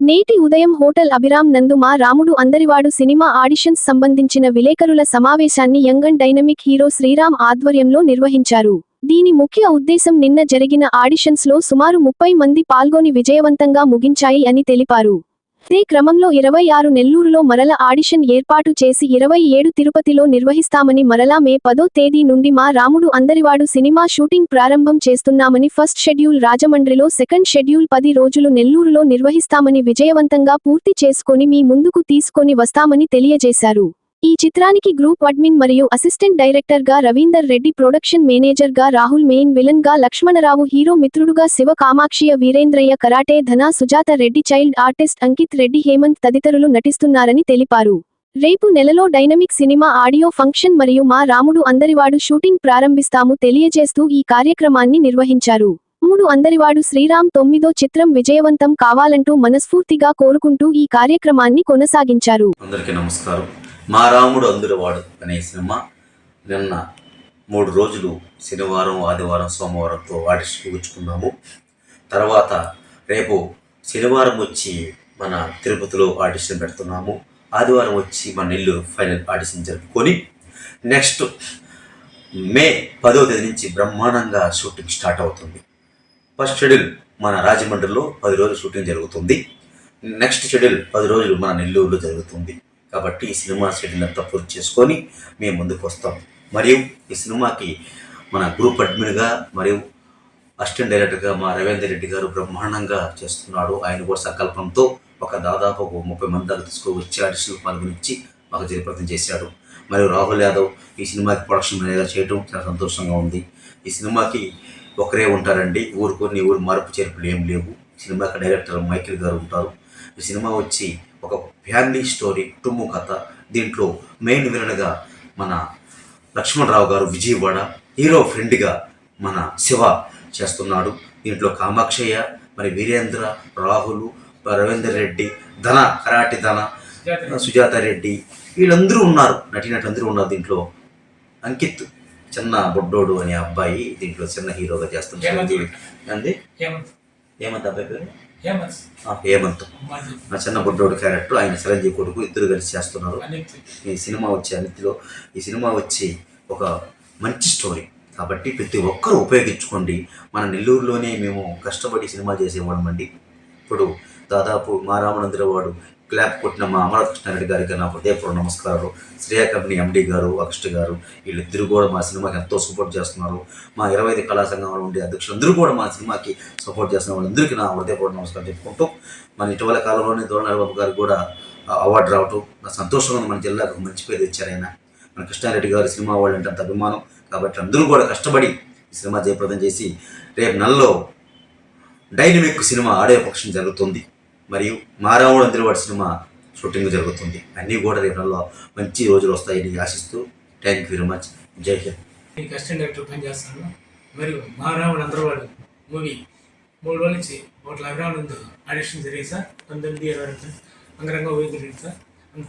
నేటి ఉదయం హోటల్ అభిరామ్ నందు మా రాముడు అందరివాడు సినిమా ఆడిషన్స్ సంబంధించిన విలేకరుల సమావేశాన్ని young and dynamic hero Sriram ఆధ్వర్యంలో నిర్వహించారు. దీని ముఖ్య ఉద్దేశం నిన్న జరిగిన ఆడిషన్స్ లో సుమారు 30 మంది పాల్గొని విజయవంతంగా ముగించాయి అని తెలిపారు. ఇదే క్రమంలో 26 నెల్లూరులో మరల ఆడిషన్ ఏర్పాటు చేసి 27 తిరుపతిలో నిర్వహిస్తామని మరలా మే 10వ తేదీ నుండి మా రాముడు అందరివాడు సినిమా షూటింగ్ ప్రారంభం చేస్తున్నామని ఫస్ట్ షెడ్యూల్ రాజమండ్రిలో సెకండ్ షెడ్యూల్ 10 రోజులు నెల్లూరులో నిర్వహిస్తామని విజయవంతంగా పూర్తి చేసుకొని మీ ముందుకు తీసుకొని వస్తామని తెలియజేశారు. ఈ చిత్రానికి గ్రూప్ అడ్మిన్ మరియు అసిస్టెంట్ డైరెక్టర్ గా రవీందర్ రెడ్డి, ప్రొడక్షన్ మేనేజర్ గా రాహుల్, మెయిన్ విలన్ గా లక్ష్మణరావు, హీరో మిత్రుడుగా శివ, కామాక్షియ వీరేంద్రయ్య, కరాటే ధన, సుజాత రెడ్డి, చైల్డ్ ఆర్టిస్ట్ అంకిత్ రెడ్డి, హేమంత్ తదితరులు నటిస్తున్నారని తెలిపారు. రేపు నెలలో డైనమిక్ సినిమా ఆడియో ఫంక్షన్ మరియు మా రాముడు అందరివాడు షూటింగ్ ప్రారంభిస్తాము తెలియజేస్తూ ఈ కార్యక్రమాన్ని నిర్వహించారు. రాముడు అందరివాడు శ్రీరామ్ 9వ చిత్రం విజయవంతం కావాలంటూ మనస్ఫూర్తిగా కోరుకుంటూ ఈ కార్యక్రమాన్ని కొనసాగించారు. అందరికీ నమస్కారం. మా రాముడు అందరివాడు అనే సినిమా నిన్న 3 రోజులు శనివారం, ఆదివారం, సోమవారంతో ఆడిషన్ ముగించుకున్నాము. తర్వాత రేపు శనివారం వచ్చి మన తిరుపతిలో ఆడిషన్ పెడుతున్నాము. ఆదివారం వచ్చి మన నెల్లూరు ఫైనల్ ఆడిషన్ జరుపుకొని నెక్స్ట్ మే 10వ తేదీ నుంచి బ్రహ్మాండంగా షూటింగ్ స్టార్ట్ అవుతుంది. ఫస్ట్ షెడ్యూల్ మన రాజమండ్రిలో 10 రోజులు షూటింగ్ జరుగుతుంది. నెక్స్ట్ షెడ్యూల్ 10 రోజులు మన నెల్లూరులో జరుగుతుంది. కాబట్టి ఈ సినిమా షెడ్యూల్ అంతా పూర్తి చేసుకొని మేము ముందుకు వస్తాం. మరియు ఈ సినిమాకి మన గ్రూప్ అడ్మిన్గా మరియు అసిస్టెంట్ డైరెక్టర్గా మా రవీందర్ రెడ్డి గారు బ్రహ్మాండంగా చేస్తున్నాడు. ఆయన కూడా సంకల్పంతో దాదాపు 30 మంది దాకా తీసుకువచ్చి ఆడిషన్లు పాల్గొనిచ్చి మాకు జయప్రదం చేశాడు. మరియు రాహుల్ యాదవ్ ఈ సినిమాకి ప్రొడక్షన్ మేనేజర్ చేయడం చాలా సంతోషంగా ఉంది. ఈ సినిమాకి ఒకరే ఉంటారండి, ఊరు మార్పు చేర్పులు ఏం లేవు. సినిమాకి డైరెక్టర్ మైకిల్ గారు ఉంటారు. ఈ సినిమా వచ్చి ఒక ఫ్యామిలీ స్టోరీ, కుటుంబ కథ. దీంట్లో మెయిన్ విలన్గా మన లక్ష్మణరావు గారు విజయవాడ, హీరో ఫ్రెండ్గా మన శివ చేస్తున్నాడు. దీంట్లో కామాక్షయ్య, మరి వీరేంద్ర, రాహుల్, రవీందర్ రెడ్డి, ధన, కరాటి ధన, సుజాత రెడ్డి వీళ్ళందరూ ఉన్నారు, నటీనటులందరూ ఉన్నారు. దీంట్లో అంకిత్ చిన్న బొడ్డోడు అనే అబ్బాయి దీంట్లో చిన్న హీరోగా చేస్తున్నాడు. హేమంత్ అబ్బాయి పేరు హేమంత్, నా చిన్న బొడ్డోడు క్యారెక్టర్, ఆయన చిరంజీవి కొడుకు, ఇద్దరు కలిసి చేస్తున్నారు. ఈ సినిమా వచ్చి అనితిలో ఈ సినిమా వచ్చి ఒక మంచి స్టోరీ కాబట్టి ప్రతి ఒక్కరూ ఉపయోగించుకోండి. మన నెల్లూరులోనే మేము కష్టపడి సినిమా చేసేవాళ్ళం అండి. ఇప్పుడు దాదాపు మా రామనందరవాడు క్లాప్ కొట్టిన మా అమరావతి కృష్ణారెడ్డి గారికి నా హృదయపూర్వ నమస్కారాలు. శ్రేయ కంపెనీ ఎండి గారు, అగస్ట్ గారు వీళ్ళిద్దరూ కూడా మా సినిమాకి ఎంతో సపోర్ట్ చేస్తున్నారు. మా 25 కళా సంఘంలో ఉండే అధ్యక్షులందరూ కూడా మా సినిమాకి సపోర్ట్ చేస్తున్న వాళ్ళందరికీ నా హృదయపూర్వ నమస్కారం చెప్పుకుంటూ, మన ఇటీవల కాలంలోనే దోరణాబాబు గారు కూడా అవార్డు రావటం నా సంతోషంగా ఉంది. మన జిల్లాకు మంచి పేరు తెచ్చారు ఆయన. మన కృష్ణారెడ్డి గారు సినిమా వాళ్ళు అంటే అంత అభిమానం కాబట్టి అందరూ కూడా కష్టపడి ఈ సినిమా జయప్రదం చేసి రేపు నెలలో డైనమిక్ సినిమా ఆడియో ఫంక్షన్ జరుగుతుంది. మరియు మా రాముడు అందరివాడు సినిమా షూటింగ్ జరుగుతుంది. అన్నీ కూడా రేపు నెలలో మంచి రోజులు వస్తాయని ఆశిస్తూ థ్యాంక్ యూ వెరీ మచ్. జై హింద్. నేను అసిస్టెంట్ డైరెక్టర్ పనిచేస్తాను. మరియు మా రాముడు అందరివాడు మూవీ 3 రోజుల నుంచి హోటల్ అభిరామ్ నందు ఆడిషన్ జరిగింది సార్. 19-20 అంగరంగ ఊహి జరిగింది సార్.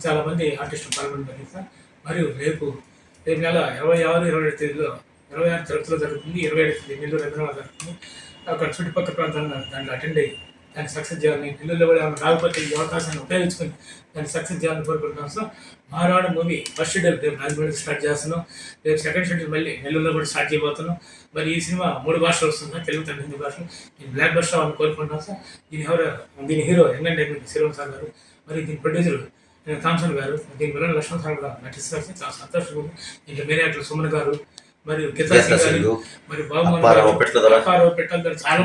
చాలామంది ఆర్టిస్టులు పాల్గొన్నారు సార్. మరియు రేపు నెల 26-27 తేదీలో 26 తిరుపతిలో జరుగుతుంది, 27 తేదీ నెల్లూరు హైదరాబాద్ జరుగుతుంది. అక్కడ చుట్టుపక్కల ప్రాంతాల్లో దాంట్లో అటెండ్ అయ్యి దాన్ని సక్సెస్ చేయాలని, నెల్లూరులో కూడా రాకపోతే ఈ అవకాశాన్ని ఉపయోగించుకొని దాన్ని సక్సెస్ చేయాలని కోరుకుంటున్నాం సార్. మా రాముడు మూవీ ఫస్ట్ షెడ్యూల్ రేపు రాజమండ్రి స్టార్ట్ చేస్తున్నాం. రేపు సెకండ్ షెడ్యూల్ మళ్ళీ నెల్లూరులో కూడా స్టార్ట్ చేయబోతున్నాం. మరి ఈ సినిమా 3 భాషలు వస్తుంది, తెలుగు, తమిళ, హిందీ భాషలు. నేను బ్లాక్ బస్టర్ అవ్వాలని కోరుకుంటున్నాను సార్. దీని hero young and dynamic Sriram sir గారు, మరి దీని ప్రొడ్యూసర్ థామ్సన్ గారు, దీని విలన్ లక్ష్మణ్ సార్ కూడా నటిస్తారు సార్. చాలా సంతోషంగా ఉంది. దీంట్లో మెయిన్ యాక్టర్ సుమన్ గారు, మరియు మరి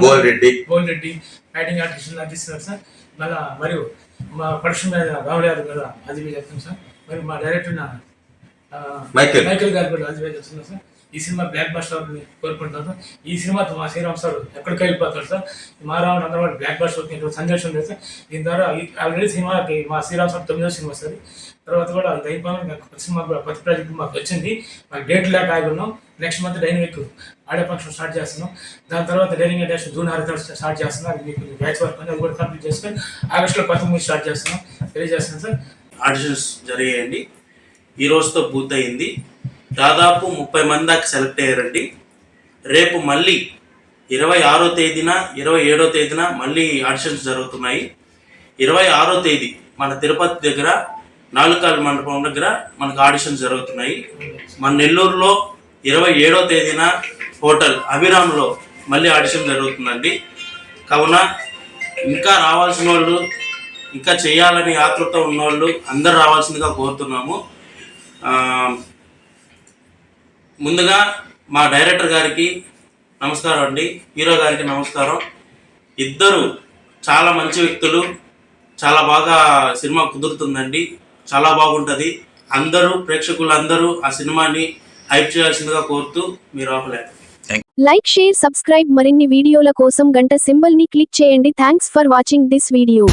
గోల్ రెడ్డి యాక్టింగ్ ఆర్టిస్ట్ నటిస్తున్నారు సార్. మళ్ళా మరియు మా ప్రొడక్షన్ రాహుల్ యాదవ్ గారు ఆదివే చెప్తున్నాం సార్. మరి మా డైరెక్టర్ మైకేల్ గారు కూడా ఆదివే చెప్తున్నారు సార్. ఈ సినిమా బ్లాక్ బస్టర్ అవ్వాలని కోరుకుంటున్నాను సార్. ఈ సినిమాతో మా శ్రీరామ్ సార్ ఎక్కడికి వెళ్ళిపోతారు సార్. మా రాముడు అందరివాడు బ్లాక్ బస్టర్ అవుతుంది సందేశం లేదు సార్. దీని ద్వారా ఆల్రెడీ సినిమాకి మా శ్రీరామ్ సార్ 9వ సినిమా సార్. తర్వాత కూడా అది అయిపోయిన సినిమా కొత్త ప్రాజెక్ట్ మాకు వచ్చింది. మాకు డేట్ లేక ఆగున్నాం. Next month dynamic audio function start చేస్తున్నాం. దాని తర్వాత డైనింగ్ డాష్ జూన్ 6 స్టార్ట్ చేస్తున్నాం. అది మీకు బ్యాచ్ వర్క్ అది కూడా కంప్లీట్ చేసుకొని ఆగస్టులో కొత్త మూవీ స్టార్ట్ చేస్తున్నాం. తెలియజేస్తున్నాం సార్. ఆడిషన్స్ జరిగాయండి. ఈ రోజుతో పూర్తయింది. దాదాపు 30 మంది దాకా సెలెక్ట్ అయ్యారండి. రేపు మళ్ళీ 26వ తేదీన 27వ తేదీన మళ్ళీ ఆడిషన్స్ జరుగుతున్నాయి. 26వ తేదీ మన తిరుపతి దగ్గర నాలుకాల మండపం దగ్గర మనకు ఆడిషన్ జరుగుతున్నాయి. మన నెల్లూరులో 27వ తేదీన హోటల్ అభిరామ్లో మళ్ళీ ఆడిషన్ జరుగుతుందండి. కావున ఇంకా రావాల్సిన వాళ్ళు, ఇంకా చేయాలని ఆతృత ఉన్నవాళ్ళు అందరు రావాల్సిందిగా కోరుతున్నాము. ముందుగా మా డైరెక్టర్ గారికి నమస్కారం అండి, హీరో గారికి నమస్కారం. ఇద్దరు చాలా మంచి వ్యక్తులు, చాలా బాగా సినిమా కుదురుతుందండి, చాలా బాగుంటుంది. అందరూ ప్రేక్షకులందరూ ఆ సినిమాని హైప్ చేయాల్సిందిగా కోరుతూ మీరు ఆపలేదు. Like, share, subscribe. మరిన్ని వీడియోల కోసం గంట సింబల్ ని క్లిక్ చేయండి. Thanks for watching this video.